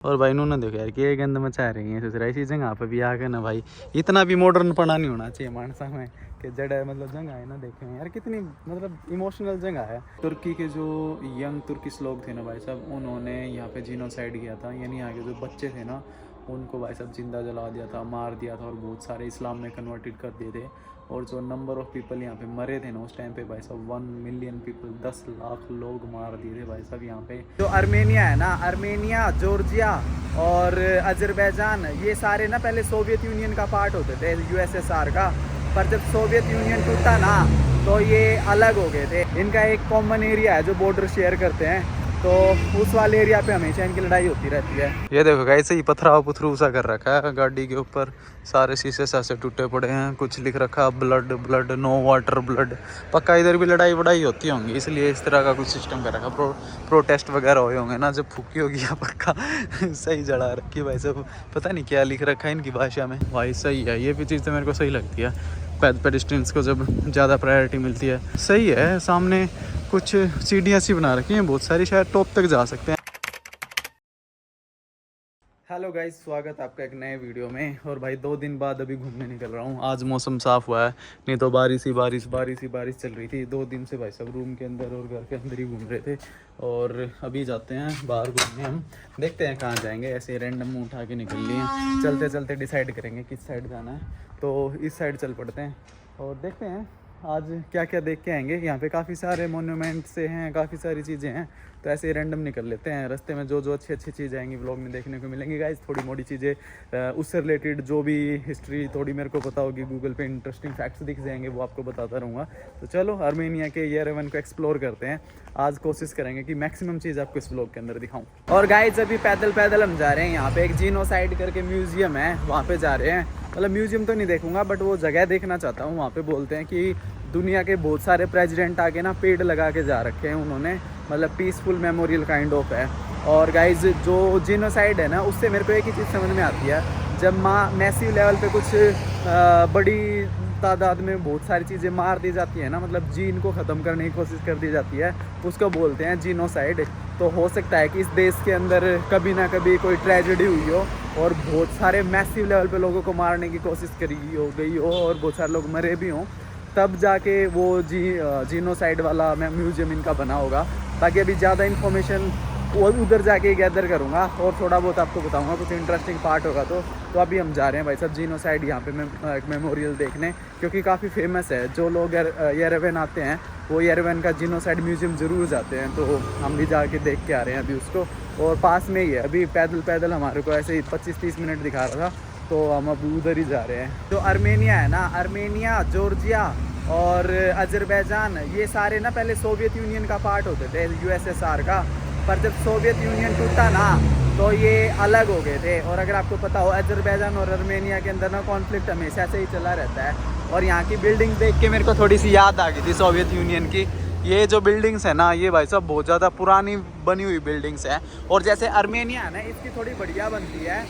और भाई इन्होंने देखो यार कि गंद मचा रही है, सोच रहा है इसी जगह पे भी आके ना भाई इतना भी मॉडर्न पना नहीं होना चाहिए मानसा में कि जगह मतलब जगह है ना। देखे यार कितनी मतलब इमोशनल जगह है। तुर्की के जो यंग तुर्किश लोग थे ना भाई साहब, उन्होंने यहाँ पे जीनोसाइड किया था, यानी यहाँ के जो बच्चे थे ना उनको भाई साहब जिंदा जला दिया था, मार दिया था और बहुत सारे इस्लाम में कन्वर्टेड कर दिए थे। और जो नंबर ऑफ पीपल यहाँ पे मरे थे ना उस टाइम पे भाई साहब 1 मिलियन पीपल, 10 लाख लोग मार दिए थे भाई साहब यहाँ पे। जो अर्मेनिया है ना, अर्मेनिया, जॉर्जिया और अजरबैजान, ये सारे ना पहले सोवियत यूनियन का पार्ट होते थे, यूएसएसआर का। पर जब सोवियत यूनियन टूटा ना तो ये अलग हो गए थे। इनका एक कॉमन एरिया है जो बॉर्डर शेयर करते हैं, तो उस वाले एरिया पे हमेशा इनकी लड़ाई होती रहती है। ये देखो ऐसे ही पथराव पुथरू सा कर रखा है गाड़ी के ऊपर, सारे शीशे सासे टूटे पड़े हैं, कुछ लिख रखा blood blood, no water blood. पक्का इधर भी लड़ाई वड़ाई होती होंगी, इसलिए इस तरह का कुछ सिस्टम कर रखा। प्रोटेस्ट वगैरह हुए होंगे ना जब फूकी होगी या पक्का सही जड़ा रखी भाई सब। पता नहीं क्या लिख रखा है इनकी भाषा में भाई। सही है, ये भी चीज़ तो मेरे को सही लगती है, पेडिस्ट्रियंस को जब ज़्यादा प्रायोरिटी मिलती है। सही है। सामने कुछ सीढ़ियाँ सी बना रखी हैं बहुत सारी, शायद टॉप तक जा सकते हैं। हेलो गाइस, स्वागत आपका एक नए वीडियो में। और भाई 2 दिन बाद अभी घूमने निकल रहा हूँ। आज मौसम साफ़ हुआ है, नहीं तो बारिश ही बारिश चल रही थी 2 दिन से भाई सब रूम के अंदर और घर के अंदर ही घूम रहे थे। और अभी जाते हैं बाहर घूमने, हम देखते हैं कहाँ जाएंगे। ऐसे रैंडम उठा के निकल लिए, चलते चलते डिसाइड करेंगे किस साइड जाना है। तो इस साइड चल पड़ते हैं और देखते हैं आज क्या क्या देख के आएंगे। यहाँ पे काफ़ी सारे मोन्यूमेंट से हैं, काफ़ी सारी चीज़ें हैं, तो ऐसे ही रैंडम निकल लेते हैं। रास्ते में जो जो अच्छी अच्छी चीज़ें आएंगी व्लॉग में देखने को मिलेंगी गाइस। थोड़ी मोटी चीज़ें उससे रिलेटेड जो भी हिस्ट्री थोड़ी मेरे को पता होगी, गूगल पे इंटरेस्टिंग फैक्ट्स दिख जाएंगे, वो आपको बताता रहूँगा। तो चलो अर्मेनिया के येरेवन को एक्सप्लोर करते हैं। आज कोशिश करेंगे कि मैक्सिमम चीज़ आपको इस व्लॉग के अंदर दिखाऊँ। और गाइस अभी पैदल पैदल हम जा रहे हैं। यहाँ पे एक जीनोसाइड करके म्यूज़ियम है, वहाँ पे जा रहे हैं। मतलब म्यूज़ियम तो नहीं देखूंगा, बट वो जगह देखना चाहता हूँ। वहाँ पे बोलते हैं कि दुनिया के बहुत सारे प्रेसिडेंट आके ना पेड़ लगा के जा रखे हैं उन्होंने, मतलब पीसफुल मेमोरियल काइंड ऑफ है। और गाइज जो जीनोसाइड है ना, उससे मेरे को एक ही चीज़ समझ में आती है, जब मैसिव लेवल पे कुछ बड़ी तादाद में बहुत सारी चीज़ें मार दी जाती है ना, मतलब जीन को ख़त्म करने की कोशिश कर दी जाती है, उसको बोलते हैं जीनोसाइड। तो हो सकता है कि इस देश के अंदर कभी ना कभी कोई ट्रेजेडी हुई हो और बहुत सारे मैसिव लेवल पे लोगों को मारने की कोशिश करी हो गई हो और बहुत सारे लोग मरे भी हों, तब जाके वो जीनोसाइड वाला म्यूज़ियम इनका बना होगा। बाकी अभी ज़्यादा इन्फॉर्मेशन वो उधर जाके गैदर करूँगा और थोड़ा बहुत आपको बताऊँगा, कुछ इंटरेस्टिंग पार्ट होगा। तो अभी हम जा रहे हैं भाई साहब जीनोसाइड यहाँ पे एक मेमोरियल देखने, क्योंकि काफ़ी फेमस है। जो लोग येरेवन आते हैं वो येरेवन का जीनोसाइड म्यूज़ियम ज़रूर जाते हैं, तो हम भी जाके देख के आ रहे हैं अभी उसको। और पास में ही है, अभी पैदल पैदल हमारे को ऐसे ही 25-30 मिनट दिखा रहा था, तो हम अब उधर ही जा रहे हैं। जो अर्मेनिया है ना, अर्मेनिया, जॉर्जिया और अजरबैजान, ये सारे ना पहले सोवियत यूनियन का पार्ट होते थे, यूएसएसआर का। पर जब सोवियत यूनियन टूटा ना तो ये अलग हो गए थे। और अगर आपको पता हो, अजरबैजान और अर्मेनिया के अंदर ना कॉन्फ्लिक्ट हमेशा से ही चला रहता है। और यहाँ की बिल्डिंग देख के मेरे को थोड़ी सी याद आ गई थी सोवियत यूनियन की। ये जो बिल्डिंग्स है ना, ये भाई साहब बहुत ज़्यादा पुरानी बनी हुई बिल्डिंग्स हैं। और जैसे अर्मेनिया है ना, इसकी थोड़ी बढ़िया बनती है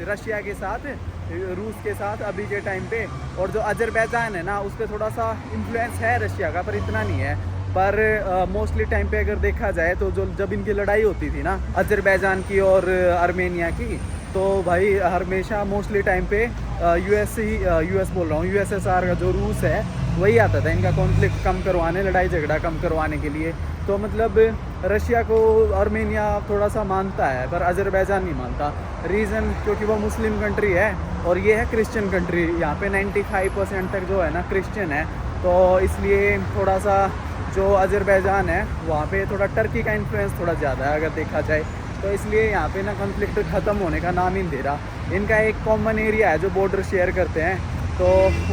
रशिया के साथ, रूस के साथ अभी के टाइम पे। और जो अजरबैजान है ना, उस पर थोड़ा सा इन्फ्लुएंस है रशिया का, पर इतना नहीं है। पर मोस्टली टाइम पे अगर देखा जाए तो जो जब इनकी लड़ाई होती थी ना अजरबैजान की और अर्मेनिया की, तो भाई हमेशा मोस्टली टाइम पे यूएस बोल रहा हूँ, यूएसएसआर का जो रूस है वही आता था इनका कॉन्फ्लिक्ट कम करवाने, लड़ाई झगड़ा कम करवाने के लिए। तो मतलब रशिया को अर्मेनिया थोड़ा सा मानता है, पर अजरबैजान नहीं मानता। रीज़न क्योंकि वो मुस्लिम कंट्री है और ये है क्रिश्चियन कंट्री। यहाँ पे 95% तक जो है ना क्रिश्चियन है, तो इसलिए थोड़ा सा जो अजरबैजान है वहाँ पे थोड़ा टर्की का इन्फ्लुएंस थोड़ा ज़्यादा है अगर देखा जाए। तो इसलिए यहाँ पे ना कॉन्फ्लिक्ट ख़त्म होने का नाम ही नहीं दे रहा। इनका एक कॉमन एरिया है जो बॉर्डर शेयर करते हैं, तो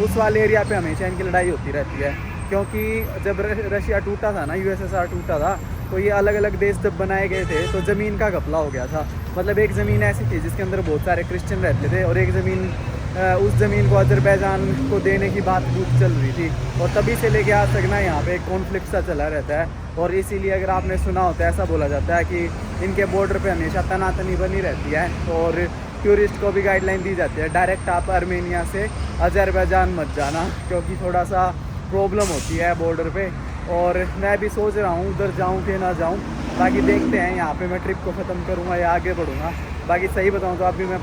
उस वाले एरिया पे हमेशा इनकी लड़ाई होती रहती है। क्योंकि जब रशिया टूटा था ना, यूएसएसआर टूटा था, तो ये अलग अलग देश जब बनाए गए थे तो ज़मीन का घपला हो गया था। मतलब एक ज़मीन ऐसी थी जिसके अंदर बहुत सारे क्रिश्चियन रहते थे, और एक ज़मीन उस ज़मीन को अजरबैजान को देने की बात चल रही थी। और तभी से लेके आज तक ना यहाँ पे एक कॉन्फ्लिक्ट सा चला रहता है। और इसीलिए अगर आपने सुना होता है, ऐसा बोला जाता है कि इनके बॉर्डर पे हमेशा तनातनी बनी रहती है। और टूरिस्ट को भी गाइडलाइन दी जाती है, डायरेक्ट आप अर्मेनिया से अजरबैजान मत जाना, क्योंकि थोड़ा सा प्रॉब्लम होती है बॉर्डर पे। और मैं भी सोच रहा हूँ उधर जाऊँ कि ना जाऊँ, बाकी देखते हैं यहाँ पे मैं ट्रिप को ख़त्म करूँगा या आगे बढ़ूँगा। बाकी सही बताऊँ तो अभी मैं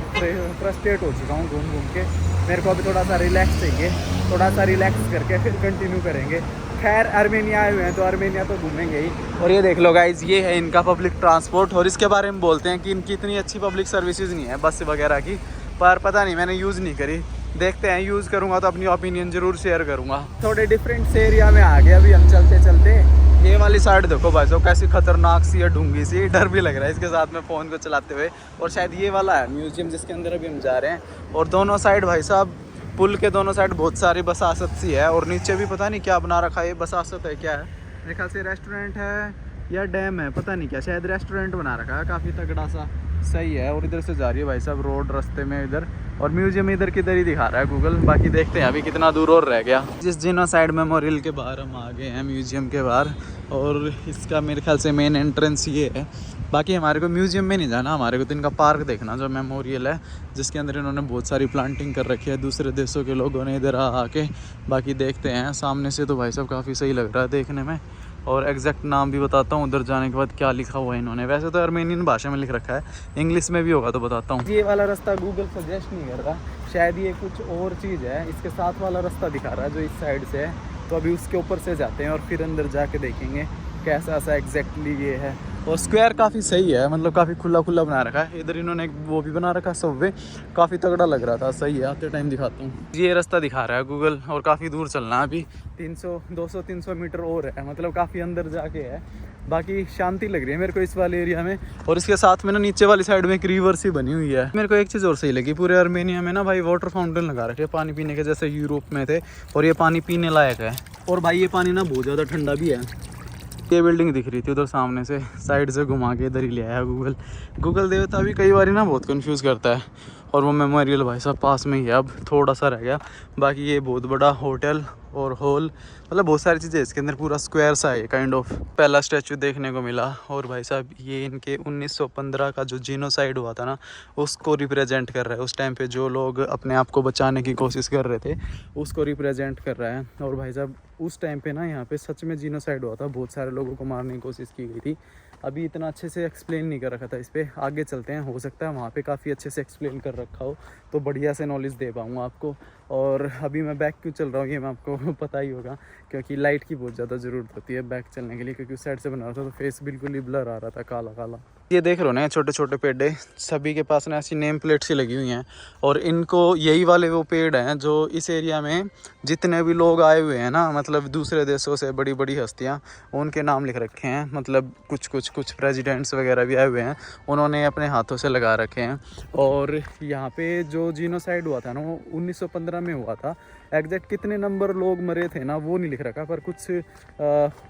फ्रस्ट्रेट हो चुका हूँ घूम घूम के। मेरे को अभी थोड़ा सा रिलैक्स चाहिए, थोड़ा सा रिलैक्स करके फिर कंटिन्यू करेंगे। खैर आर्मेनिया आए हुए हैं तो आर्मेनिया तो घूमेंगे ही। और ये देख लो गाइज, ये है इनका पब्लिक ट्रांसपोर्ट। और इसके बारे में बोलते हैं कि इनकी इतनी अच्छी पब्लिक सर्विसेज नहीं है बस वगैरह की, पर पता नहीं, मैंने यूज़ नहीं करी। देखते हैं, यूज़ करूँगा तो अपनी ओपिनियन ज़रूर शेयर करूँगा। थोड़े डिफरेंट से एरिया में आ गए अभी हम चलते चलते। ये वाली साइड देखो भाई साहब कैसी खतरनाक सी है, ढूंगी सी, डर भी लग रहा है इसके साथ में फ़ोन को चलाते हुए। और शायद ये वाला है म्यूजियम जिसके अंदर अभी हम जा रहे हैं। और दोनों साइड भाई साहब, पुल के दोनों साइड बहुत सारी बसासत सी है। और नीचे भी पता नहीं क्या बना रखा है, ये बसासत है क्या है, मेरे ख्याल से रेस्टोरेंट है या डैम है, पता नहीं क्या, शायद रेस्टोरेंट बना रखा है काफ़ी तगड़ा सा। सही है। और इधर से जा रही है भाई साहब रोड रास्ते में इधर, और म्यूजियम इधर किधर ही दिखा रहा है गूगल। बाकी देखते हैं अभी कितना दूर और रह गया। जिस जेनोसाइड मेमोरियल के बाहर हम आ गए हैं, म्यूजियम के बाहर, और इसका मेरे ख्याल से मेन एंट्रेंस ये है। बाकी हमारे को म्यूजियम में नहीं जाना, हमारे को तो इनका पार्क देखना जो मेमोरियल है, जिसके अंदर इन्होंने बहुत सारी प्लांटिंग कर रखी है दूसरे देशों के लोगों ने इधर आके। बाकी देखते हैं, सामने से तो भाई साहब काफ़ी सही लग रहा है देखने में। और एग्जैक्ट नाम भी बताता हूँ उधर जाने के बाद क्या लिखा हुआ है इन्होंने। वैसे तो आर्मेनियन भाषा में लिख रखा है, इंग्लिश में भी होगा तो बताता हूँ। ये वाला रास्ता गूगल सजेस्ट नहीं कर रहा, शायद ये कुछ और चीज़ है। इसके साथ वाला रास्ता दिखा रहा है जो इस साइड से है, तो अभी उसके ऊपर से जाते हैं और फिर अंदर जाके देखेंगे कैसा सा एग्जैक्टली ये है। और स्क्वायर काफ़ी सही है, मतलब काफ़ी खुला खुला बना रखा है। इधर इन्होंने एक वो भी बना रखा है सबवे, काफ़ी तगड़ा लग रहा था। सही है, आते टाइम दिखाता हूँ। ये रास्ता दिखा रहा है गूगल, और काफ़ी दूर चलना है अभी, 200-300 मीटर और है, मतलब काफ़ी अंदर जाके है। बाकी शांति लग रही है मेरे को इस वाले एरिया में। और इसके साथ में ना नीचे वाली साइड में एक रिवर सी बनी हुई है। मेरे को एक चीज़ और सही लगी, पूरे आर्मेनिया में ना भाई वाटर फाउंटेन लगा रखे पानी पीने के, जैसे यूरोप में थे। और ये पानी पीने लायक है। और भाई ये पानी ना बहुत ज़्यादा ठंडा भी है। ये बिल्डिंग दिख रही थी उधर सामने से, साइड से घुमा के इधर ही ले आया गूगल देवता भी कई बार ना बहुत कंफ्यूज करता है। और वो मेमोरियल भाई साहब पास में ही है, अब थोड़ा सा रह गया। बाकी ये बहुत बड़ा होटल और हॉल, मतलब बहुत सारी चीज़ें इसके अंदर, पूरा स्क्वायर सा है काइंड ऑफ। पहला स्टैचू देखने को मिला। और भाई साहब ये इनके 1915 का जो जीनोसाइड हुआ था ना, उसको रिप्रेजेंट कर रहा है। उस टाइम पे जो लोग अपने आप को बचाने की कोशिश कर रहे थे उसको रिप्रेजेंट कर रहा है। और भाई साहब उस टाइम पे ना यहाँ पे सच में जीनोसाइड हुआ था, बहुत सारे लोगों को मारने की कोशिश की गई थी। अभी इतना अच्छे से एक्सप्लेन नहीं कर रखा था इस पर, आगे चलते हैं, हो सकता है वहाँ पे काफ़ी अच्छे से एक्सप्लेन कर रखा हो तो बढ़िया से नॉलेज दे पाऊँगा आपको। और अभी मैं बैक क्यों चल रहा हूँ ये मैं आपको पता ही होगा, क्योंकि लाइट की बहुत ज़्यादा ज़रूरत होती है बैक चलने के लिए, क्योंकि उस साइड से बना रहा था तो फेस बिल्कुल ही ब्लर आ रहा था, काला काला। ये देख रहे हो ना छोटे छोटे पेड़, सभी के पास ना ऐसी नेम प्लेट सी लगी हुई हैं। और इनको यही वाले वो पेड़ हैं जो इस एरिया में जितने भी लोग आए हुए हैं ना, मतलब दूसरे देशों से बड़ी बड़ी हस्तियाँ, उनके नाम लिख रखे हैं। मतलब कुछ प्रेसिडेंट्स वगैरह भी आए हुए हैं, उन्होंने अपने हाथों से लगा रखे हैं। और यहाँ पे जो जीनोसाइड हुआ था ना वो 1915 में हुआ था। एग्जैक्ट कितने नंबर लोग मरे थे ना वो नहीं लिख रखा, पर कुछ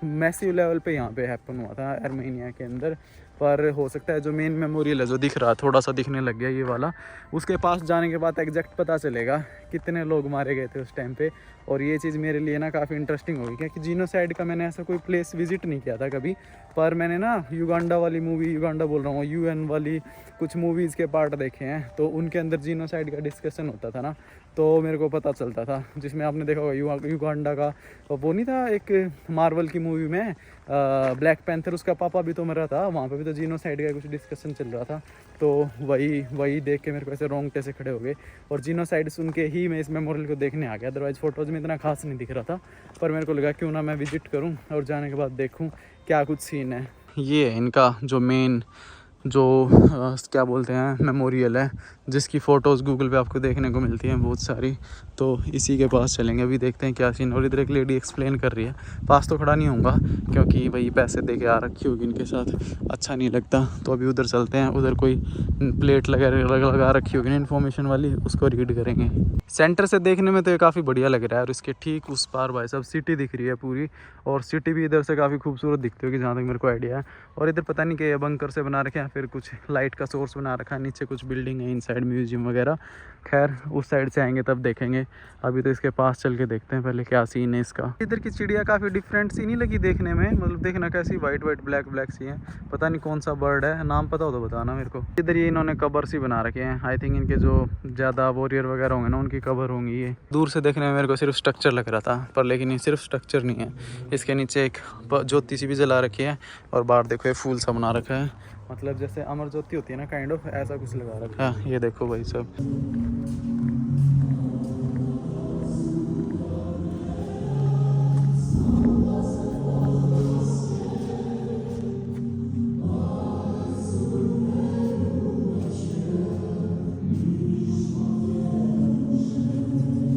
मैसिव लेवल पे यहाँ पे हैपन हुआ था आर्मेनिया के अंदर। पर हो सकता है जो मेन मेमोरियल है जो दिख रहा, थोड़ा सा दिखने लग गया ये वाला, उसके पास जाने के बाद एग्जैक्ट पता चलेगा कितने लोग मारे गए थे उस टाइम पे। और ये चीज़ मेरे लिए ना काफ़ी इंटरेस्टिंग होगी, क्योंकि जीनोसाइड का मैंने ऐसा कोई प्लेस विजिट नहीं किया था कभी। पर मैंने ना युगांडा वाली मूवी, युगांडा बोल रहा हूँ, UN वाली कुछ मूवीज़ के पार्ट देखे हैं, तो उनके अंदर जीनोसाइड का डिस्कशन होता था ना, तो मेरे को पता चलता था। जिसमें आपने देखा होगा युगांडा का वो नहीं था एक मार्वल की मूवी में ब्लैक पैंथर, उसका पापा भी तो मरा था, वहाँ पे भी तो जीनोसाइड का कुछ डिस्कशन चल रहा था। तो वही देख के मेरे को ऐसे रोंगटे से खड़े हो गए। और जीनोसाइड सुन के ही मैं इस मेमोरियल को देखने आ गया, अदरवाइज़ फ़ोटोज़ में इतना खास नहीं दिख रहा था। पर मेरे को लगा क्यों ना मैं विजिट करूँ और जाने के बाद देखूँ क्या कुछ सीन है। ये है इनका जो मेन जो क्या बोलते हैं मेमोरियल है, जिसकी फ़ोटोज़ गूगल पे आपको देखने को मिलती हैं बहुत सारी। तो इसी के पास चलेंगे, अभी देखते हैं क्या सीन। और इधर एक लेडी एक्सप्लेन कर रही है, पास तो खड़ा नहीं होऊंगा क्योंकि भाई पैसे दे के आ रखी होगी इनके साथ, अच्छा नहीं लगता। तो अभी उधर चलते हैं, उधर कोई प्लेट लगा रखी होगी ना इन्फॉर्मेशन वाली, उसको रीड करेंगे। सेंटर से देखने में तो ये काफ़ी बढ़िया लग रहा है। और इसके ठीक उस पार भाई साहब सिटी दिख रही है पूरी, और सिटी भी इधर से काफ़ी खूबसूरत दिखती होगी जहाँ तक मेरे को आइडिया है। और इधर पता नहीं क्या बंकर से बना रखे हैं, फिर कुछ लाइट का सोर्स बना रखा है, नीचे कुछ बिल्डिंग है, इनसाइड म्यूजियम वगैरह। खैर उस साइड से आएंगे तब देखेंगे, अभी तो इसके पास चल के देखते हैं पहले क्या सीन है इसका। इधर की चिड़िया काफ़ी डिफरेंट सी नहीं लगी देखने में, मतलब देखना कैसी वाइट वाइट ब्लैक ब्लैक सी है, पता नहीं कौन सा बर्ड है, नाम पता हो तो बताना मेरे को। इधर ये इन्होंने कबर सी बना रखे हैं, आई थिंक इनके जो ज़्यादा वॉरियर वगैरह होंगे ना उनकी कबर होंगी ये। दूर से देखने में मेरे को सिर्फ स्ट्रक्चर लग रहा था, पर लेकिन ये सिर्फ स्ट्रक्चर नहीं है, इसके नीचे एक ज्योति सी भी जला रखी है और बाहर देखो ये फूल सा बना रखा है, मतलब जैसे अमर ज्योति होती है ना, काइंड ऑफ ऐसा कुछ लगा रखा है। ये देखो भाई सब।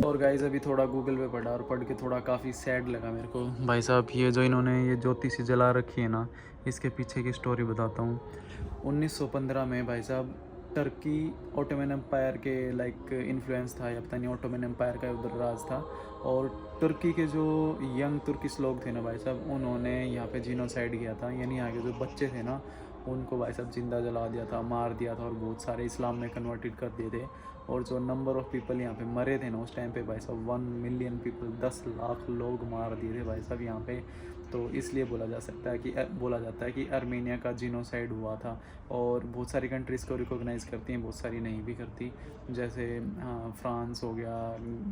और गाइस अभी थोड़ा गूगल पे पढ़ा और पढ़ के थोड़ा काफ़ी सैड लगा मेरे को भाई साहब। ये जो इन्होंने ये ज्योति सी जला रखी है ना, इसके पीछे की स्टोरी बताता हूँ। 1915 में भाई साहब टर्की ऑटोमन एम्पायर के लाइक इन्फ्लुएंस था, या पता नहीं ऑटोमन एम्पायर का उधर राज था, और तुर्की के जो यंग तुर्किश लोग थे ना भाई साहब, उन्होंने यहाँ पे जीनोसाइड किया था, यानी यहाँ के जो बच्चे थे ना उनको भाई साहब जिंदा जला दिया था, मार दिया था, और बहुत सारे इस्लाम में कन्वर्टेड कर दिए थे। और जो नंबर ऑफ़ पीपल यहाँ पे मरे थे ना उस टाइम पे भाई साहब 1 मिलियन पीपल, 10 लाख लोग मार दिए थे भाई साहब यहाँ पे। तो इसलिए बोला जाता है कि आर्मेनिया का जीनोसाइड हुआ था। और बहुत सारी कंट्रीज़ को रिकॉग्नाइज़ करती हैं, बहुत सारी नहीं भी करती, जैसे फ्रांस हो गया,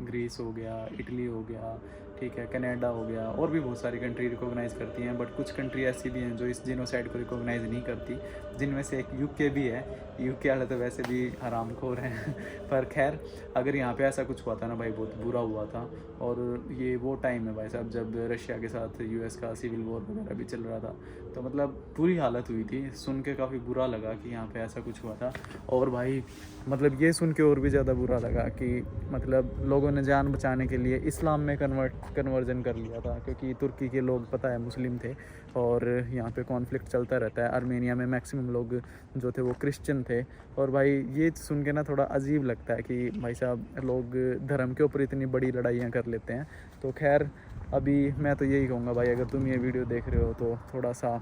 ग्रीस हो गया, इटली हो गया, ठीक है, कनाडा हो गया, और भी बहुत सारी कंट्री रिकॉग्नाइज़ करती हैं। बट कुछ कंट्री ऐसी भी हैं जो इस जीनोसाइड को रिकॉग्नाइज़ नहीं करती, जिनमें से एक यूके भी है। यूके वाले तो वैसे भी हरामखोर हैं पर खैर अगर यहाँ पे ऐसा कुछ हुआ था ना भाई, बहुत बुरा हुआ था। और ये वो टाइम है भाई साहब जब रशिया के साथ यूएस का सिविल वॉर वगैरह भी चल रहा था, तो मतलब बुरी हालत हुई थी। सुन के काफ़ी बुरा लगा कि यहाँ पे ऐसा कुछ हुआ था। और भाई मतलब ये सुन के और भी ज़्यादा बुरा लगा कि मतलब लोगों ने जान बचाने के लिए इस्लाम में कन्वर्जन कर लिया था, क्योंकि तुर्की के लोग पता है मुस्लिम थे और यहाँ पे कॉन्फ्लिक्ट चलता रहता है। आर्मेनिया में मैक्सिमम लोग जो थे वो क्रिश्चियन थे। और भाई ये सुन के ना थोड़ा अजीब लगता है कि भाई साहब लोग धर्म के ऊपर इतनी बड़ी लड़ाइयाँ कर लेते हैं। तो खैर अभी मैं तो यही कहूँगा भाई, अगर तुम ये वीडियो देख रहे हो तो थोड़ा सा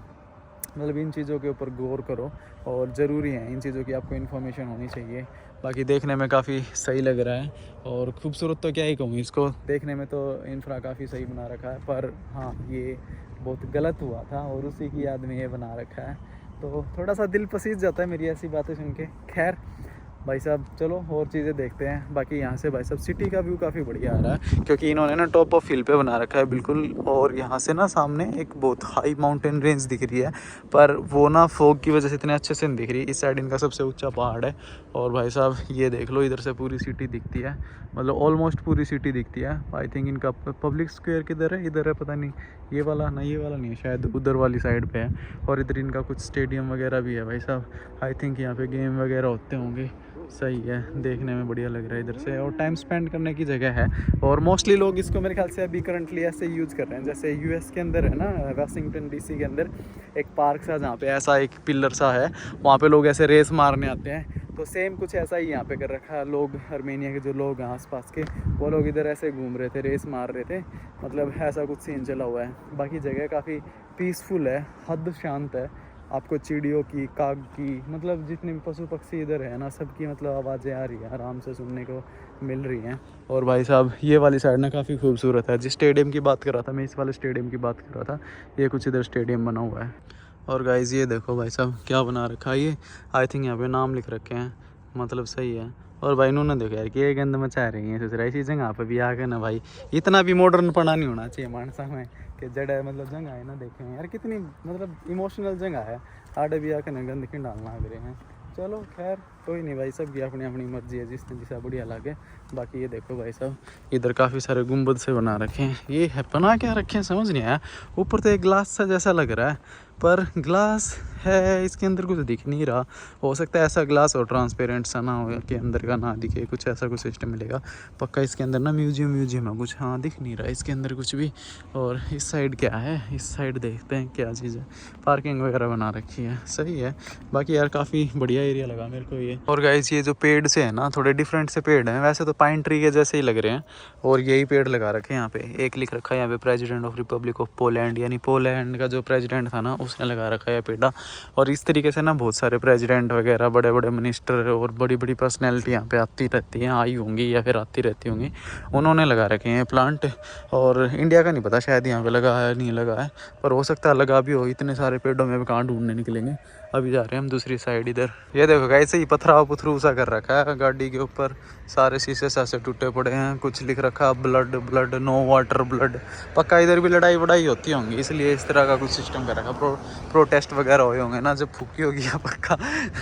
मतलब इन चीज़ों के ऊपर गौर करो, और ज़रूरी है इन चीज़ों की आपको इन्फॉर्मेशन होनी चाहिए। बाकी देखने में काफ़ी सही लग रहा है और खूबसूरत तो क्या ही कहूँ इसको, देखने में तो इंफ्रा काफ़ी सही बना रखा है, पर हाँ ये बहुत गलत हुआ था और उसी की याद में ये बना रखा है। तो थोड़ा सा दिल पसीज जाता है मेरी ऐसी बातें सुन के। खैर भाई साहब चलो और चीज़ें देखते हैं। बाकी यहाँ से भाई साहब सिटी का व्यू काफ़ी बढ़िया आ रहा है, क्योंकि इन्होंने ना टॉप ऑफ हिल पे बना रखा है बिल्कुल, और यहाँ से ना सामने एक बहुत हाई माउंटेन रेंज दिख रही है, पर वो ना फॉग की वजह से इतने अच्छे से नहीं दिख रही। इस साइड इनका सबसे ऊंचा पहाड़ है, और भाई साहब ये देख लो इधर से पूरी सिटी दिखती है, मतलब ऑलमोस्ट पूरी सिटी दिखती है। आई थिंक इनका पब्लिक स्क्वायर किधर है, इधर है पता नहीं, ये वाला नहीं, ये वाला नहीं है शायद, उधर वाली साइड पे है। और इधर इनका कुछ स्टेडियम वगैरह भी है भाई साहब, आई थिंक यहाँ पे गेम वगैरह होते होंगे। सही है, देखने में बढ़िया लग रहा है इधर से, और टाइम स्पेंड करने की जगह है। और मोस्टली लोग इसको मेरे ख्याल से अभी करंटली ऐसे यूज़ कर रहे हैं, जैसे यूएस के अंदर है ना, वाशिंगटन डीसी के अंदर एक पार्क सा जहाँ पे ऐसा एक पिलर सा है, वहाँ पे लोग ऐसे रेस मारने आते हैं। तो सेम कुछ ऐसा ही यहाँ पे कर रखा है। लोग आर्मेनिया के जो लोग हैं आसपास के, वो लोग इधर ऐसे घूम रहे थे, रेस मार रहे थे, मतलब ऐसा कुछ सीन चला हुआ है। बाकी जगह काफ़ी पीसफुल है, हद शांत है। आपको चिड़ियों की, काग की, मतलब जितने भी पशु पक्षी इधर है ना, सबकी मतलब आवाज़ें आ रही हैं, आराम से सुनने को मिल रही हैं। और भाई साहब ये वाली साइड ना काफ़ी खूबसूरत है। जिस स्टेडियम की बात कर रहा था मैं, इस वाले स्टेडियम की बात कर रहा था, ये कुछ इधर स्टेडियम बना हुआ है। और गाइस ये देखो भाई साहब क्या बना रखा है, ये आई थिंक यहाँ पे नाम लिख रखे हैं, मतलब सही है। और भाई इन्होंने देखो यार कि ये गंद मचा रही है, सोच रहा है इसी जगह पे भी आ गए ना भाई, इतना भी मॉडर्न पढ़ा नहीं होना चाहिए मानसा में कि जड़ मतलब जगह है ना, देखें यार कितनी मतलब इमोशनल जगह है, आडे भी आके ना गंद की डालना लग रहे हैं। चलो खैर कोई नहीं भाई, सबकी अपनी अपनी मर्जी है, जिसने जिसा बढ़िया लगे। बाकी ये देखो भाई साहब इधर काफ़ी सारे गुंबद से बना रखे हैं, ये है बना क्या रखे हैं समझ नहीं आया। ऊपर तो एक ग्लास सा जैसा लग रहा है, पर ग्लास है इसके अंदर कुछ दिख नहीं रहा। हो सकता है ऐसा ग्लास हो ट्रांसपेरेंट सा ना हो कि अंदर का ना दिखे, कुछ ऐसा कुछ सिस्टम मिलेगा पक्का। इसके अंदर ना म्यूजियम है कुछ, हाँ दिख नहीं रहा इसके अंदर कुछ भी। और इस साइड क्या है, इस साइड देखते हैं क्या चीज़ है, पार्किंग वगैरह बना रखी है, सही है। बाकी यार काफ़ी बढ़िया एरिया लगा मेरे को ये, ये। और गाइस ये जो पेड़ से है ना थोड़े डिफरेंट से पेड़ हैं, वैसे तो पाइन ट्री के जैसे ही लग रहे हैं और यही पेड़ लगा रखे हैं यहाँ पे। एक लिख रखा है यहाँ पे president of Republic of Poland, यानी पोलैंड का जो प्रेसिडेंट था ना उसने लगा रखा है पेड़ा। और इस तरीके से ना बहुत सारे प्रेसिडेंट वगैरह, बड़े बड़े मिनिस्टर और बड़ी बड़ी पर्सनैलिटी यहाँ पे आती रहती हैं, आई होंगी या फिर आती रहती होंगी, उन्होंने लगा रखे हैं प्लांट। और इंडिया का नहीं पता शायद यहाँ पे लगा है नहीं लगा है, पर हो सकता है लगा भी हो। इतने सारे पेड़ों में भी कहाँ ढूंढने निकलेंगे। अभी जा रहे हैं हम दूसरी साइड इधर। ये देखो कैसे ही पथराव पुथरू सा कर रखा है गाड़ी के ऊपर, सारे शीशे सासे टूटे पड़े हैं। कुछ लिख रखा blood blood no water blood. पक्का इधर भी लड़ाई वड़ाई होती होंगी, इसलिए इस तरह का कुछ सिस्टम कर रखा। प्रोटेस्ट वगैरह हुए होंगे ना जब फूकी होगी या पक्का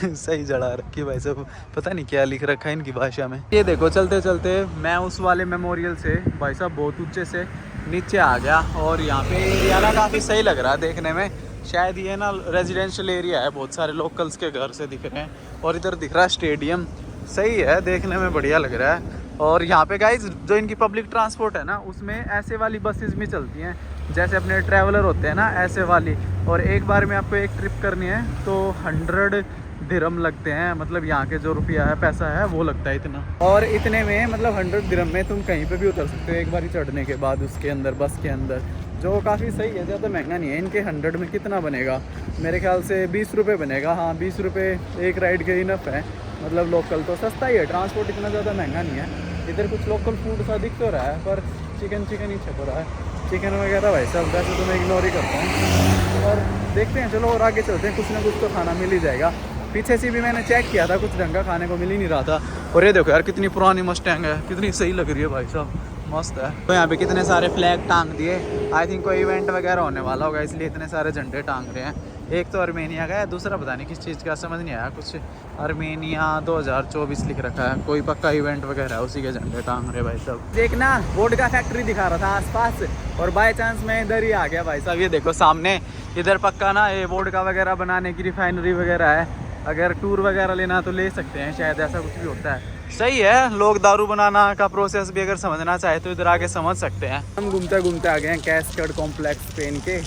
सही जड़ा रखी भाई सब। पता नहीं क्या लिख रखा है इनकी भाषा में। ये देखो चलते चलते मैं उस वाले मेमोरियल से भाई साहब बहुत ऊंचे से नीचे आ गया। और यहाँ पे एरिया ना काफ़ी सही लग रहा है देखने में। शायद ये ना रेजिडेंशियल एरिया है, बहुत सारे लोकल्स के घर से दिख रहे हैं। और इधर दिख रहा है स्टेडियम, सही है देखने में, बढ़िया लग रहा है। और यहाँ पे गाइज जो इनकी पब्लिक ट्रांसपोर्ट है ना उसमें ऐसे वाली बसेस भी चलती हैं, जैसे अपने ट्रैवलर होते हैं ना ऐसे वाली। और एक बार में आपको एक ट्रिप करनी है तो 100 दिरहम लगते हैं, मतलब यहाँ के जो रुपया है पैसा है वो लगता है इतना। और इतने में मतलब 100 दिरहम में तुम कहीं पे भी उतर सकते हो एक बार ही चढ़ने के बाद उसके अंदर, बस के अंदर, जो काफ़ी सही है, ज़्यादा महंगा नहीं है। इनके 100 में कितना बनेगा, मेरे ख्याल से 20 रुपये बनेगा। हाँ 20 रुपये एक राइड के इनफ है, मतलब लोकल तो सस्ता ही है, ट्रांसपोर्ट इतना ज़्यादा महंगा नहीं है। इधर कुछ लोकल फूड सा दिख तो रहा है, पर चिकन ही छप रहा है। चिकन वगैरह भाई साहब वैसे तो मैं इग्नोर ही करता हूँ। और देखते हैं चलो और आगे चलते हैं, कुछ ना कुछ तो खाना मिल ही जाएगा। पीछे से भी मैंने चेक किया था, कुछ ढंग का खाने को मिल ही नहीं रहा था। और ये देखो यार कितनी पुरानी मस्टैंग है, कितनी सही लग रही है भाई साहब, मस्त है। तो यहाँ पे कितने सारे फ्लैग टांग दिए, आई थिंक कोई इवेंट वगैरह होने वाला होगा इसलिए इतने सारे झंडे टांग रहे हैं। एक तो अर्मेनिया का है, दूसरा पता नहीं किस चीज़ का, समझ नहीं आया। कुछ अर्मेनिया 2024 लिख रखा है, कोई पक्का इवेंट वगैरह है, उसी के झंडे टांग रहे भाई साहब। देखना बोर्ड का फैक्ट्री दिखा रहा था आसपास, और बाय चांस मैं इधर ही आ गया भाई साहब। ये देखो सामने इधर पक्का ना ये बोर्ड का वगैरह बनाने की रिफाइनरी वगैरह है। अगर टूर वगैरह लेना तो ले सकते हैं, शायद ऐसा कुछ भी होता है। सही है, लोग दारू बनाना का प्रोसेस भी अगर समझना चाहे तो इधर आके समझ सकते हैं। हम घूमते घूमते आ गए हैं कैस्केड कॉम्प्लेक्स पे इनके,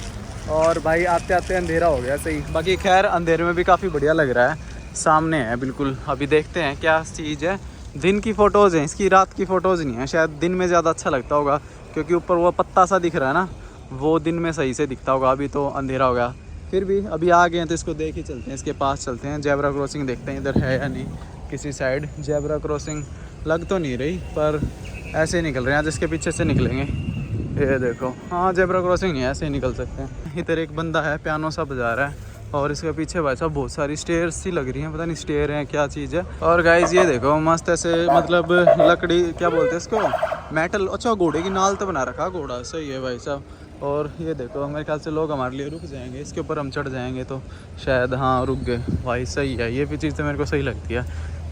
और भाई आते आते अंधेरा हो गया सही। बाकी खैर अंधेरे में भी काफ़ी बढ़िया लग रहा है, सामने है बिल्कुल। अभी देखते हैं क्या चीज़ है। दिन की फ़ोटोज़ हैं इसकी, रात की फ़ोटोज़ नहीं है। शायद दिन में ज़्यादा अच्छा लगता होगा, क्योंकि ऊपर वो पत्ता सा दिख रहा है ना, वो दिन में सही से दिखता होगा। अभी तो अंधेरा हो गया, फिर भी अभी आ गए हैं तो इसको देख ही चलते हैं, इसके पास चलते हैं। जेब्रा क्रॉसिंग देखते हैं इधर है या नहीं किसी साइड। जेब्रा क्रॉसिंग लग तो नहीं रही, पर ऐसे ही निकल रहे हैं, जिसके पीछे से निकलेंगे। ये देखो हाँ जेब्रा क्रॉसिंग नहीं है, ऐसे ही निकल सकते हैं। इधर एक बंदा है पियानो सा बजा रहा है, और इसके पीछे भाई साहब बहुत सारी स्टेयर्स सी लग रही हैं, पता नहीं स्टेयर हैं क्या चीज़ है। और गाइज ये देखो मस्त ऐसे, मतलब लकड़ी क्या बोलते हैं इसको, मेटल। अच्छा घोड़े की नाल तो बना रखा घोड़ा, सही है भाई साहब। और ये देखो मेरे ख्याल से लोग हमारे लिए रुक जाएंगे, इसके ऊपर हम चढ़ जाएंगे तो शायद, हाँ रुक गए भाई, सही है। ये भी चीज़ तो मेरे को सही लगती है,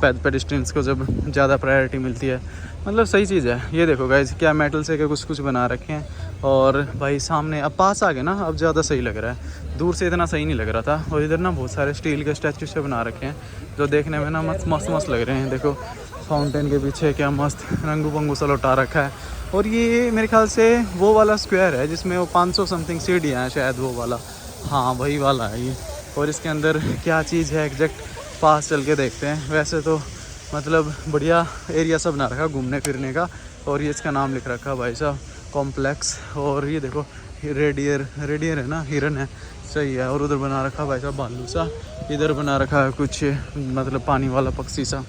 पेडिस्ट्रियंस को जब ज़्यादा प्रायोरिटी मिलती है, मतलब सही चीज़ है। ये देखो गाइस क्या मेटल से कुछ बना रखे हैं। और भाई सामने अब पास आ गए ना, अब ज़्यादा सही लग रहा है, दूर से इतना सही नहीं लग रहा था। और इधर ना बहुत सारे स्टील के स्टैचू से बना रखे हैं, जो देखने में ना मस्त लग रहे हैं। देखो फाउंटेन के पीछे क्या मस्त रंगू पंगू सा लौटा रखा है। और ये मेरे ख्याल से वो वाला स्क्वायर है जिसमें वो 500 समथिंग सीढ़ियाँ हैं, शायद वो वाला, हाँ वही वाला है ये। और इसके अंदर क्या चीज़ है एग्जैक्ट, पास चल के देखते हैं। वैसे तो मतलब बढ़िया एरिया सब बना रखा घूमने फिरने का। और ये इसका नाम लिख रखा भाई साहब कॉम्प्लेक्स। और ये देखो रेडियर है ना, हिरन है, सही है। और उधर बना रखा भाई साहब भालू सा, इधर बना रखा है कुछ मतलब पानी वाला पक्षी सा,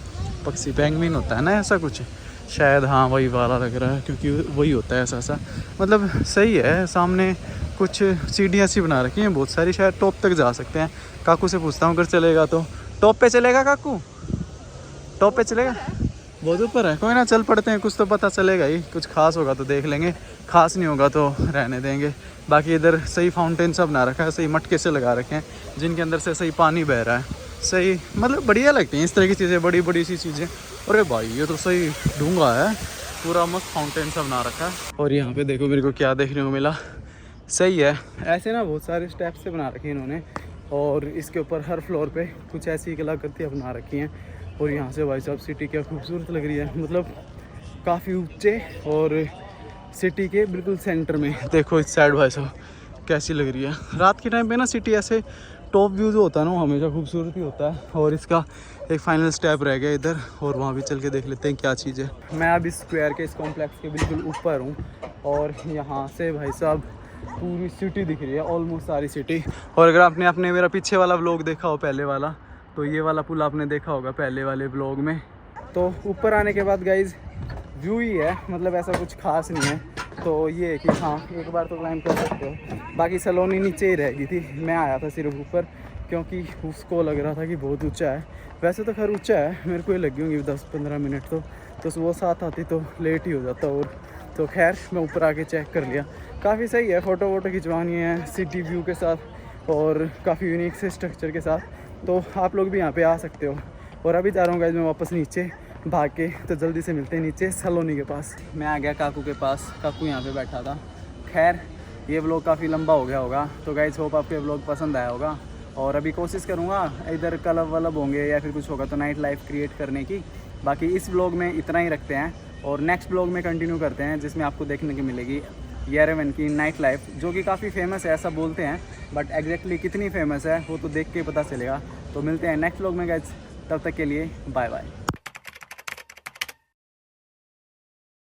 पक्षी पेंगुइन होता है ना ऐसा कुछ शायद, हाँ वही वाला लग रहा है, क्योंकि वही होता है ऐसा मतलब सही है। सामने कुछ सीढ़ियाँ सी बना रखी हैं बहुत सारी, शायद टॉप तक जा सकते हैं। काकू से पूछता हूँ अगर चलेगा तो। टॉप पे चलेगा काकू, टॉप पे चलेगा? बहुत ऊपर है, कोई ना चल पड़ते हैं, कुछ तो पता चलेगा ही। कुछ खास होगा तो देख लेंगे, खास नहीं होगा तो रहने देंगे। बाकी इधर सही फाउंटेन सब बना रखा है, सही मटके से लगा रखे हैं जिनके अंदर से सही पानी बह रहा है, सही मतलब बढ़िया लगती हैं इस तरह की चीज़ें, बड़ी बड़ी सी चीज़ें। अरे भाई ये तो सही डूंगा है, पूरा मस्त फाउंटेन सब बना रखा है। और यहाँ पे देखो मेरे को क्या देखने को मिला, सही है। ऐसे ना बहुत सारे स्टेप से बना रखे हैं इन्होंने, और इसके ऊपर हर फ्लोर पे कुछ ऐसी कलाकृतियाँ बना रखी हैं। और यहाँ से भाई साहब सिटी क्या खूबसूरत लग रही है, मतलब काफ़ी ऊंचे, और सिटी के बिल्कुल सेंटर में। देखो इस साइड भाई साहब कैसी लग रही है। रात के टाइम पे ना सिटी ऐसे टॉप व्यू जो होता है ना, वो हमेशा खूबसूरत ही होता है। और इसका एक फाइनल स्टेप रह गया इधर, और वहाँ भी चल के देख लेते हैं क्या चीज़ है। मैं अब इस स्क्वायर के, इस कॉम्प्लेक्स के बिल्कुल ऊपर हूँ, और यहाँ से भाई साहब पूरी सिटी दिख रही है, ऑलमोस्ट सारी सिटी। और अगर आपने अपने मेरा पीछे वाला व्लॉग देखा हो पहले वाला, तो ये वाला पुल आपने देखा होगा पहले वाले व्लॉग में। तो ऊपर आने के बाद गाइज़ व्यू ही है, मतलब ऐसा कुछ खास नहीं है। तो ये है कि हाँ, एक बार तो क्लाइंब कर सकते हो, बाकी सलोनी नीचे ही रह गई थी। मैं आया था सिर्फ ऊपर, क्योंकि उसको लग रहा था कि बहुत ऊंचा है। वैसे तो खैर ऊंचा है, मेरे को ही लगी होंगी 10-15 मिनट, तो वो साथ आती तो लेट ही हो जाता। और तो खैर मैं ऊपर आके चेक कर लिया, काफ़ी सही है, फ़ोटो वोटो खिंचवानी है सिटी व्यू के साथ, और काफ़ी यूनिक से स्ट्रक्चर के साथ। तो आप लोग भी यहाँ पे आ सकते हो। और अभी जा रहा हूँ गाइस मैं वापस नीचे भाग के, तो जल्दी से मिलते हैं नीचे सलोनी के पास। मैं आ गया काकू के पास, काकू यहाँ पे बैठा था। खैर ये व्लॉग काफ़ी लंबा हो गया होगा, तो गाइस होप आपको व्लॉग पसंद आया होगा। और अभी कोशिश करूँगा इधर क्लब वलब होंगे या फिर कुछ होगा तो नाइट लाइफ क्रिएट करने की। बाकी इस व्लॉग में इतना ही रखते हैं, और नेक्स्ट व्लॉग में कंटिन्यू करते हैं, जिसमें आपको देखने को मिलेगी येरेवन की नाइट लाइफ, जो कि काफ़ी फेमस है ऐसा बोलते हैं, बट एग्जैक्टली कितनी फेमस है वो तो देख के पता चलेगा। तो मिलते हैं नेक्स्ट व्लॉग में गाइस, तब तक के लिए बाय बाय।